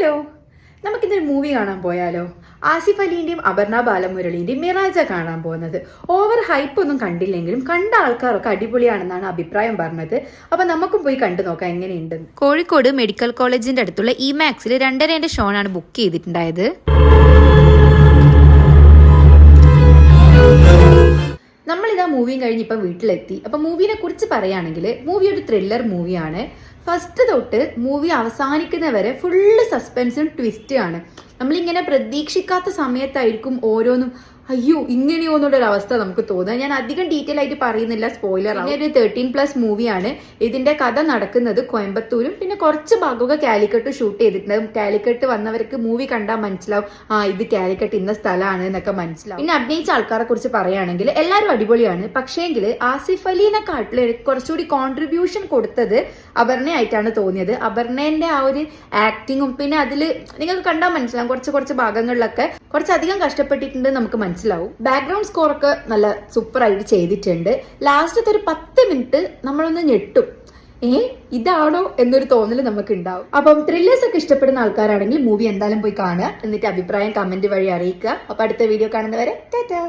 Hello, നമുക്കിന്നൊരു movie കാണാൻ പോയാലോ? ആസിഫ് അലിന്റെയും അപർണ ബാലമുരളിന്റെയും മിറാജ കാണാൻ പോകുന്നത്. ഓവർ ഹൈപ്പ് ഒന്നും കണ്ടില്ലെങ്കിലും കണ്ട ആൾക്കാരൊക്കെ അടിപൊളിയാണെന്നാണ് അഭിപ്രായം പറഞ്ഞത്. അപ്പൊ നമുക്കും പോയി കണ്ടു നോക്കാം എങ്ങനെയുണ്ട്. കോഴിക്കോട് മെഡിക്കൽ കോളേജിന്റെ അടുത്തുള്ള ഇമാക്സിൽ 2:30 ഷോനാണ് ബുക്ക് ചെയ്തിട്ടുണ്ടായത്. നമ്മളിതാ മൂവിയും കഴിഞ്ഞ് ഇപ്പം വീട്ടിലെത്തി. അപ്പൊ മൂവിനെ കുറിച്ച് പറയുകയാണെങ്കിൽ മൂവി ഒരു ത്രില്ലർ മൂവിയാണ്. ഫസ്റ്റ് തൊട്ട് മൂവി അവസാനിക്കുന്നവരെ ഫുള്ള് സസ്പെൻസും ട്വിസ്റ്റ് ആണ്. നമ്മളിങ്ങനെ പ്രതീക്ഷിക്കാത്ത സമയത്തായിരിക്കും ഓരോന്നും അയ്യോ ഇങ്ങനെയോ എന്നുള്ളൊരു അവസ്ഥ നമുക്ക് തോന്നുക. ഞാൻ അധികം ഡീറ്റെയിൽ ആയിട്ട് പറയുന്നില്ല, സ്പോയിലർ ആണ്. ഒരു 13+ മൂവിയാണ്. ഇതിന്റെ കഥ നടക്കുന്നത് കോയമ്പത്തൂരും പിന്നെ കുറച്ച് ഭാഗമൊക്കെ കാലിക്കട്ടും ഷൂട്ട് ചെയ്തിട്ടുണ്ട്. കാലിക്കട്ട് വന്നവർക്ക് മൂവി കണ്ടാൽ മനസ്സിലാവും, ഇത് കാലിക്കട്ട് ഇന്ന സ്ഥലമാണ് എന്നൊക്കെ മനസ്സിലാവും. പിന്നെ അഭിനയിച്ച ആൾക്കാരെ കുറിച്ച് പറയുകയാണെങ്കിൽ എല്ലാവരും അടിപൊളിയാണ്. പക്ഷേങ്കിൽ ആസിഫ് അലിനെക്കാട്ടിൽ കുറച്ചുകൂടി കോൺട്രിബ്യൂഷൻ കൊടുത്തത് അപർണയായിട്ടാണ് തോന്നിയത്. അപർണേന്റെ ആ ഒരു ആക്ടിങ്ങും പിന്നെ അതിൽ നിങ്ങൾക്ക് കണ്ടാൽ മനസ്സിലാവും കുറച്ച് ഭാഗങ്ങളിലൊക്കെ കുറച്ചധികം കഷ്ടപ്പെട്ടിട്ടുണ്ട് നമുക്ക് മനസ്സിലാവും. ബാക്ക്ഗ്രൗണ്ട് സ്കോർ ഒക്കെ നല്ല സൂപ്പർ ആയിട്ട് ചെയ്തിട്ടുണ്ട്. ലാസ്റ്റത്തെ ഒരു 10 മിനിറ്റ് നമ്മളൊന്ന് ഞെട്ടും, ഇതാണോ എന്നൊരു തോന്നൽ നമുക്ക് ഉണ്ടാവും. അപ്പം ത്രില്ലേഴ്സ് ഒക്കെ ഇഷ്ടപ്പെടുന്ന ആൾക്കാരാണെങ്കിൽ മൂവി എന്തായാലും പോയി കാണുക. എന്നിട്ട് അഭിപ്രായം കമന്റ് വഴി അറിയിക്കുക. അപ്പൊ അടുത്ത വീഡിയോ കാണുന്നവരെ ടാറ്റാ.